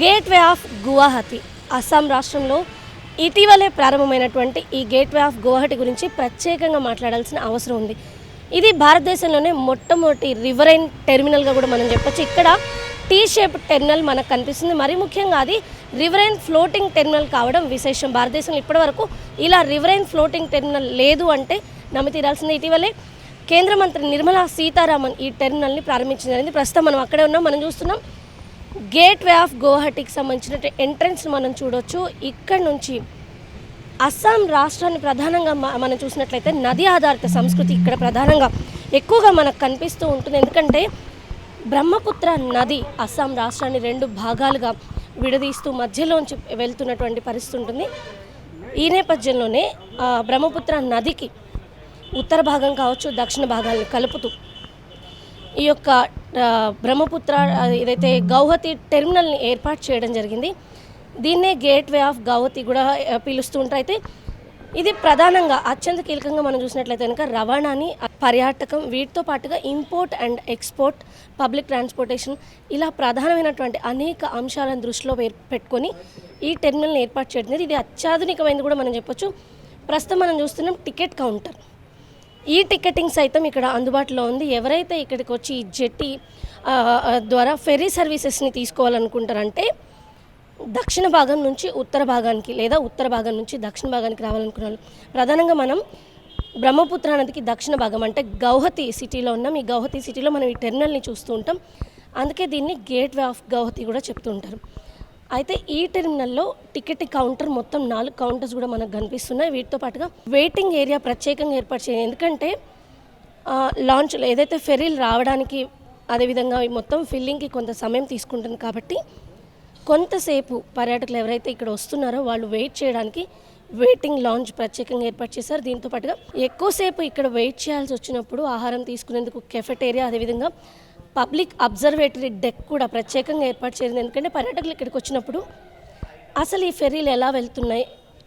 Gateway of Guwahati Assam రాష్ట్రంలో ఇటీవలే ప్రారంభమైనటువంటి ఈ గేట్వే ఆఫ్ గువాహటి గురించి ప్రత్యేకంగా మాట్లాడాల్సిన అవసరం ఉంది. ఇది భారతదేశంలోనే మొట్టమొదటి రివరైన్ టెర్మినల్గా కూడా మనం చెప్పొచ్చు. ఇక్కడ టీ షేప్ టెర్మినల్ మనకు కనిపిస్తుంది. మరీ ముఖ్యంగా అది రివరైన్ ఫ్లోటింగ్ టెర్మినల్ కావడం విశేషం. భారతదేశంలో ఇప్పటివరకు ఇలా రివరైన్ ఫ్లోటింగ్ టెర్మినల్ లేదు అంటే నమ్మి తీరాల్సిందే. ఇటీవలే కేంద్ర మంత్రి నిర్మలా సీతారామన్ ఈ టెర్మినల్ని ప్రారంభించడం జరిగింది. ప్రస్తుతం మనం అక్కడే ఉన్నాం. మనం చూస్తున్నాం గేట్వే ఆఫ్ గువాహటికి సంబంధించిన ఎంట్రన్స్ మనం చూడొచ్చు. ఇక్కడ నుంచి అస్సాం రాష్ట్రాన్ని ప్రధానంగా మనం చూసినట్లయితే నది ఆధారిత సంస్కృతి ఇక్కడ ప్రధానంగా ఎక్కువగా మనకు కనిపిస్తూ ఉంటుంది. ఎందుకంటే బ్రహ్మపుత్ర నది అస్సాం రాష్ట్రాన్ని రెండు భాగాలుగా విడదీస్తూ మధ్యలోంచి వెళ్తున్నటువంటి పరిస్థితి ఉంటుంది. ఈ నేపథ్యంలోనే బ్రహ్మపుత్ర నదికి ఉత్తర భాగం కావచ్చు, దక్షిణ భాగాన్ని కలుపుతూ ఈ యొక్క బ్రహ్మపుత్ర ఏదైతే గౌహతి టెర్మినల్ని ఏర్పాటు చేయడం జరిగింది. దీన్నే గేట్వే ఆఫ్ గౌహతి కూడా పిలుస్తూ ఉంటారు. అయితే ఇది ప్రధానంగా అత్యంత కీలకంగా మనం చూసినట్లయితే కనుక రవాణాని, పర్యాటకం, వీటితో పాటుగా import and export, public transportation ఇలా ప్రధానమైనటువంటి అనేక అంశాలను దృష్టిలో పెట్టుకొని ఈ టెర్మినల్ని ఏర్పాటు చేయడం. ఇది అత్యాధునికమైనది కూడా మనం చెప్పొచ్చు. ప్రస్తుతం మనం చూస్తున్నాం టికెట్ కౌంటర్. ఈ టికెటింగ్ సైతం ఇక్కడ అందుబాటులో ఉంది. ఎవరైతే ఇక్కడికి వచ్చి ఈ జెట్టి ద్వారా ఫెరీ సర్వీసెస్ని తీసుకోవాలనుకుంటారంటే దక్షిణ భాగం నుంచి ఉత్తర భాగానికి లేదా ఉత్తర భాగం నుంచి దక్షిణ భాగానికి రావాలనుకున్నాను. ప్రధానంగా మనం బ్రహ్మపుత్ర నదికి దక్షిణ భాగం అంటే గౌహతి సిటీలో ఉన్నాం. ఈ గౌహతి సిటీలో మనం ఈ టెర్మినల్ని చూస్తూ ఉంటాం. అందుకే దీన్ని గేట్వే ఆఫ్ గౌహతి కూడా చెప్తూ ఉంటారు. అయితే ఈ టెర్మినల్లో టికెట్ కౌంటర్ మొత్తం 4 కౌంటర్స్ కూడా మనకు కనిపిస్తున్నాయి. వీటితో పాటుగా వెయిటింగ్ ఏరియా ప్రత్యేకంగా ఏర్పాటు చేయాలి. ఎందుకంటే లాంచ్లో ఏదైతే ఫెరీలు రావడానికి అదేవిధంగా మొత్తం ఫిల్లింగ్కి కొంత సమయం తీసుకుంటుంది. కాబట్టి కొంతసేపు పర్యాటకులు ఎవరైతే ఇక్కడ వస్తున్నారో వాళ్ళు వెయిట్ చేయడానికి వెయిటింగ్ లాంచ్ ప్రత్యేకంగా ఏర్పాటు చేశారు. దీంతో పాటుగా ఎక్కువసేపు ఇక్కడ వెయిట్ చేయాల్సి వచ్చినప్పుడు ఆహారం తీసుకునేందుకు కెఫెటేరియా, అదేవిధంగా పబ్లిక్ అబ్జర్వేటరీ డెక్ కూడా ప్రత్యేకంగా ఏర్పాటు చేసింది. ఎందుకంటే పర్యాటకులు ఇక్కడికి వచ్చినప్పుడు అసలు ఈ ఫెరీలు ఎలా వెళ్తున్నాయి,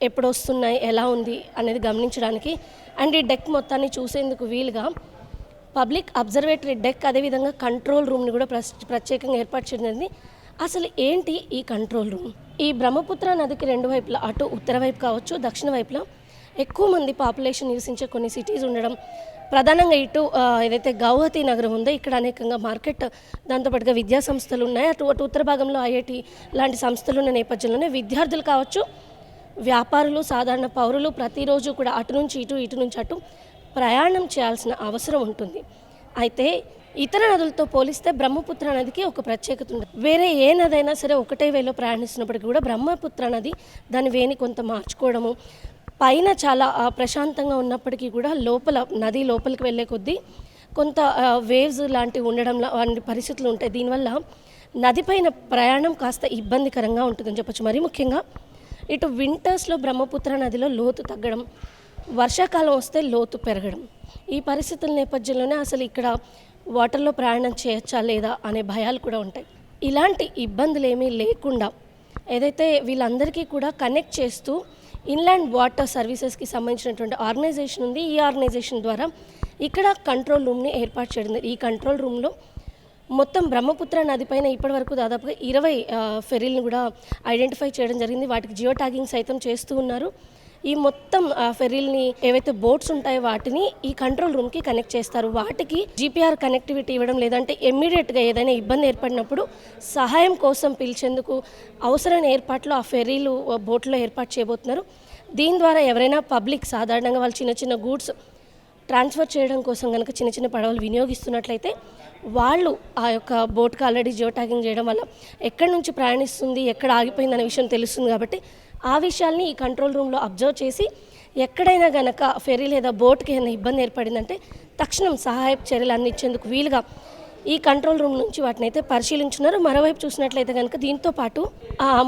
ఎప్పుడు వస్తున్నాయి, ఎలా ఉంది అనేది గమనించడానికి అండ్ ఈ డెక్ మొత్తాన్ని చూసేందుకు వీలుగా పబ్లిక్ అబ్జర్వేటరీ డెక్, అదేవిధంగా కంట్రోల్ రూమ్ని కూడా ప్రత్యేకంగా ఏర్పాటు చేయడం. అసలు ఏంటి ఈ కంట్రోల్ రూమ్? ఈ బ్రహ్మపుత్ర నదికి రెండు వైపులా, అటు ఉత్తర వైపు కావచ్చు, దక్షిణ వైపులా ఎక్కువ మంది పాపులేషన్ నివసించే కొన్ని సిటీస్ ఉండడం, ప్రధానంగా ఇటు ఏదైతే గౌహతి నగరం ఉందో ఇక్కడ అనేకంగా మార్కెట్, దాంతోపాటుగా విద్యా సంస్థలు ఉన్నాయి. అటు ఉత్తర భాగంలో ఐఐటి లాంటి సంస్థలు ఉన్న నేపథ్యంలోనే విద్యార్థులు కావచ్చు, వ్యాపారులు, సాధారణ పౌరులు ప్రతిరోజు కూడా అటు నుంచి ఇటు నుంచి అటు ప్రయాణం చేయాల్సిన అవసరం ఉంటుంది. అయితే ఇతర నదులతో పోలిస్తే బ్రహ్మపుత్ర నదికి ఒక ప్రత్యేకత ఉంది. వేరే ఏ నది అయినా సరే ఒకటే వేలో ప్రయాణిస్తున్నప్పటికీ కూడా బ్రహ్మపుత్ర నది దాని వేని కొంత మార్చుకోవడము, పైన చాలా ప్రశాంతంగా ఉన్నప్పటికీ కూడా లోపల నది లోపలికి వెళ్ళే కొద్దీ కొంత వేవ్స్ లాంటివి ఉండడం లాంటి పరిస్థితులు ఉంటాయి. దీనివల్ల నదిపైన ప్రయాణం కాస్త ఇబ్బందికరంగా ఉంటుందని చెప్పొచ్చు. మరీ ముఖ్యంగా ఇటు వింటర్స్లో బ్రహ్మపుత్ర నదిలో లోతు తగ్గడం, వర్షాకాలం వస్తే లోతు పెరగడం, ఈ పరిస్థితుల నేపథ్యంలోనే అసలు ఇక్కడ వాటర్లో ప్రయాణం చేయొచ్చా లేదా అనే భయాలు కూడా ఉంటాయి. ఇలాంటి ఇబ్బందులు ఏమీ లేకుండా ఏదైతే వీళ్ళందరికీ కూడా కనెక్ట్ చేస్తూ ఇన్లాండ్ వాటర్ సర్వీసెస్కి సంబంధించినటువంటి ఆర్గనైజేషన్ ఉంది. ఈ ఆర్గనైజేషన్ ద్వారా ఇక్కడ కంట్రోల్ రూమ్ని ఏర్పాటు చేయడం. ఈ కంట్రోల్ రూమ్లో మొత్తం బ్రహ్మపుత్ర నది పైన ఇప్పటివరకు దాదాపుగా 20 ఫెరీలను కూడా ఐడెంటిఫై చేయడం జరిగింది. వాటికి జియో ట్యాగింగ్ సైతం చేస్తూ ఉన్నారు. ఈ మొత్తం ఫెరీల్ని ఏవైతే బోట్స్ ఉంటాయో వాటిని ఈ కంట్రోల్ రూమ్కి కనెక్ట్ చేస్తారు. వాటికి జీపీఆర్ కనెక్టివిటీ ఇవ్వడం, లేదంటే ఇమ్మీడియట్గా ఏదైనా ఇబ్బంది ఏర్పడినప్పుడు సహాయం కోసం పిలిచేందుకు అవసరమైన ఏర్పాట్లు ఆ ఫెరీలు బోట్లో ఏర్పాటు చేయబోతున్నారు. దీని ద్వారా ఎవరైనా పబ్లిక్ సాధారణంగా వాళ్ళు చిన్న గూడ్స్ ట్రాన్స్ఫర్ చేయడం కోసం కనుక చిన్న పడవలు వినియోగిస్తున్నట్లయితే వాళ్ళు ఆ యొక్క బోట్కి ఆల్రెడీ జియో ట్యాగింగ్ చేయడం వల్ల ఎక్కడి నుంచి ప్రయాణిస్తుంది, ఎక్కడ ఆగిపోయింది అనే విషయం తెలుస్తుంది. కాబట్టి ఆ విషయాల్ని ఈ కంట్రోల్ రూమ్లో అబ్జర్వ్ చేసి ఎక్కడైనా గనక ఫెరీ లేదా బోట్కి ఏమైనా ఇబ్బంది ఏర్పడిందంటే తక్షణం సహాయ చర్యలు అందించేందుకు వీలుగా ఈ కంట్రోల్ రూమ్ నుంచి వాటిని అయితే పరిశీలించున్నారు. మరోవైపు చూసినట్లయితే కనుక దీంతో పాటు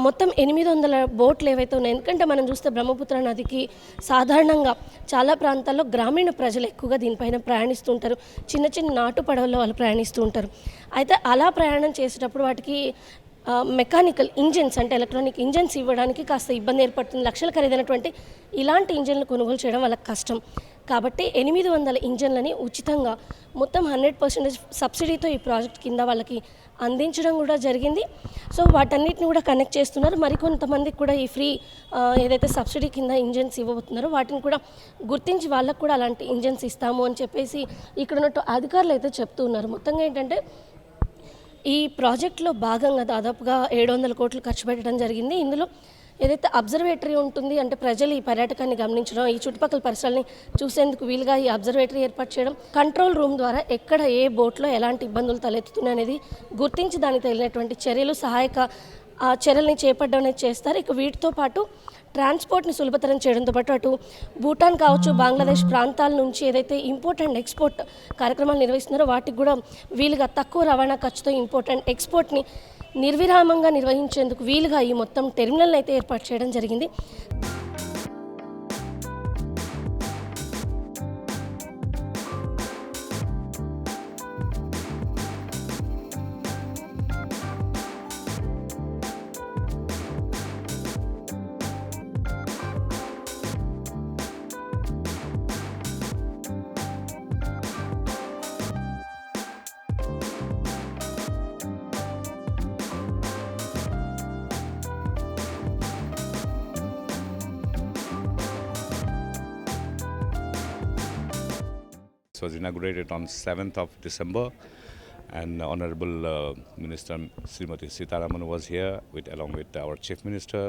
మొత్తం 800 బోట్లు ఏవైతే ఉన్నాయి. ఎందుకంటే మనం చూస్తే బ్రహ్మపుత్ర నదికి సాధారణంగా చాలా ప్రాంతాల్లో గ్రామీణ ప్రజలు ఎక్కువగా దీనిపైన ప్రయాణిస్తూ ఉంటారు. చిన్న నాటు పడవల్లో వాళ్ళు ప్రయాణిస్తూ ఉంటారు. అయితే అలా ప్రయాణం చేసేటప్పుడు వాటికి మెకానికల్ ఇంజిన్స్ అంటే ఎలక్ట్రానిక్ ఇంజిన్స్ ఇవ్వడానికి కాస్త ఇబ్బంది ఏర్పడుతుంది. లక్షల ఖరీదైనటువంటి ఇలాంటి ఇంజన్లు కొనుగోలు చేయడం వాళ్ళకి కష్టం. కాబట్టి 800 ఇంజన్లని ఉచితంగా మొత్తం 100% సబ్సిడీతో ఈ ప్రాజెక్ట్ కింద వాళ్ళకి అందించడం కూడా జరిగింది. సో వాటన్నిటిని కూడా కనెక్ట్ చేస్తున్నారు. మరికొంతమందికి కూడా ఈ ఫ్రీ ఏదైతే సబ్సిడీ కింద ఇంజన్స్ ఇవ్వబోతున్నారో వాటిని కూడా గుర్తించి వాళ్ళకు కూడా అలాంటి ఇంజన్స్ ఇస్తాము అని చెప్పేసి ఇక్కడ ఉన్నట్టు అధికారులు అయితే చెప్తూ ఉన్నారు. మొత్తంగా ఏంటంటే ఈ ప్రాజెక్టులో భాగంగా దాదాపుగా 700 కోట్లు ఖర్చు పెట్టడం జరిగింది. ఇందులో ఏదైతే అబ్జర్వేటరీ ఉంటుంది అంటే ప్రజలు ఈ పర్యాటకాన్ని గమనించడం, ఈ చుట్టుపక్కల పరిసరాలని చూసేందుకు వీలుగా ఈ అబ్జర్వేటరీ ఏర్పాటు చేయడం, కంట్రోల్ రూమ్ ద్వారా ఎక్కడ ఏ బోట్లో ఎలాంటి ఇబ్బందులు తలెత్తుతున్నాయి అనేది గుర్తించి దానికి తగినటువంటి చర్యలు సహాయక చర్యల్ని చేపట్టడం అనేది చేస్తారు. ఇక వీటితో పాటు ట్రాన్స్పోర్ట్ని సులభతరం చేయడంతో పాటు అటు భూటాన్ కావచ్చు, బంగ్లాదేశ్ ప్రాంతాల నుంచి ఏదైతే ఇంపోర్ట్ అండ్ ఎక్స్పోర్ట్ కార్యక్రమాలు నిర్వహిస్తున్నారో వాటికి కూడా వీలుగా తక్కువ రవాణా ఖర్చుతో ఇంపోర్ట్ అండ్ ఎక్స్పోర్ట్ని నిర్విరామంగా నిర్వహించేందుకు వీలుగా ఈ మొత్తం టెర్మినల్ని అయితే ఏర్పాటు చేయడం జరిగింది. It was inaugurated on 7th of December, and Honorable Minister Srimati Sitaraman was here along with our Chief Minister,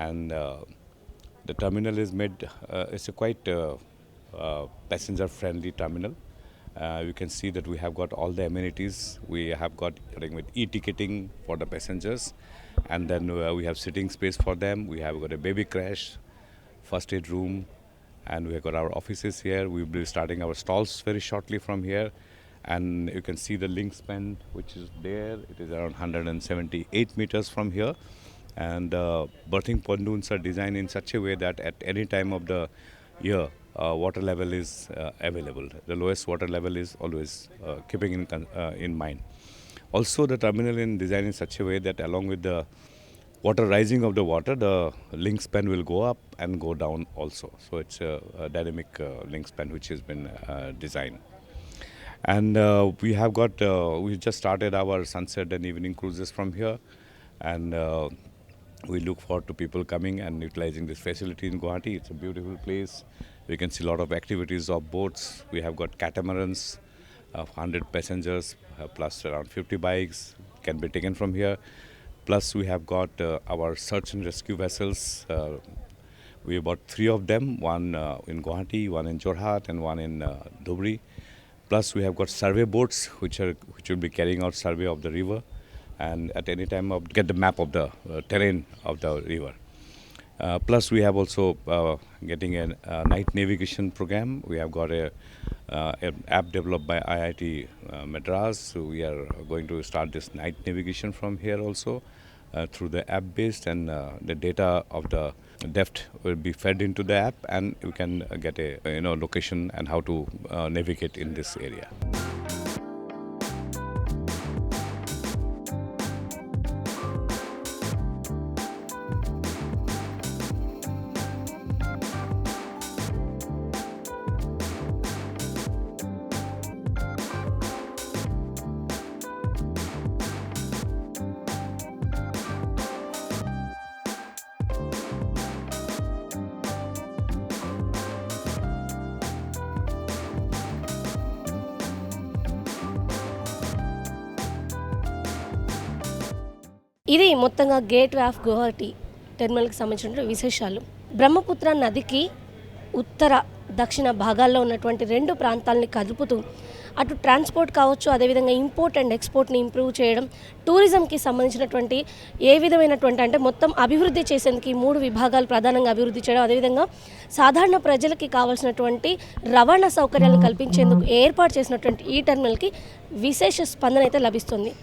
and the terminal is made, it's a quite passenger-friendly terminal. You can see that we have got all the amenities. We have got with e-ticketing for the passengers, and then we have sitting space for them. We have got a baby crash, first aid room, and we have got our offices here. We will be starting our stalls very shortly from here, and you can see the link span which is there. It is around 178 meters from here, and berthing pontoons are designed in such a way that at any time of the year water level is available. The lowest water level is always keeping in mind. Also, the terminal is designed in such a way that along with the water rising of the water, the link span will go up and go down also. So it's a dynamic link span which has been designed. And we have got, we just started our sunset and evening cruises from here, and we look forward to people coming and utilizing this facility in Guwahati. It's a beautiful place. We can see a lot of activities of boats. We have got catamarans of 100 passengers plus around 50 bikes can be taken from here. Plus we have got our search and rescue vessels. We bought 3 of them, one in Guwahati, one in Jorhat and one in Dhubri. Plus we have got survey boats which will be carrying out survey of the river, and at any time get the map of the terrain of the river. Plus we have also getting a night navigation program. We have got an app developed by IIT Madras. So we are going to start this night navigation from here also through the app based, and the data of the depth will be fed into the app, and you can get a location and how to navigate in this area. ఇది మొత్తంగా gateway of Guwahati టెర్మినల్కి సంబంధించిన విశేషాలు. బ్రహ్మపుత్ర నదికి ఉత్తర దక్షిణ భాగాల్లో ఉన్నటువంటి 2 ప్రాంతాలని కలుపుతూ అటు ట్రాన్స్పోర్ట్ కావచ్చు, అదేవిధంగా ఇంపోర్ట్ అండ్ ఎక్స్పోర్ట్ని ఇంప్రూవ్ చేయడం, టూరిజంకి సంబంధించినటువంటి ఏ విధమైనటువంటి అంటే మొత్తం అభివృద్ధి చేసేందుకు ఈ 3 విభాగాలు ప్రధానంగా అభివృద్ధి చేయడం, అదేవిధంగా సాధారణ ప్రజలకి కావాల్సినటువంటి రవాణా సౌకర్యాలను కల్పించేందుకు ఏర్పాటు చేసినటువంటి ఈ టెర్మినల్కి విశేష స్పందన అయితే లభిస్తుంది.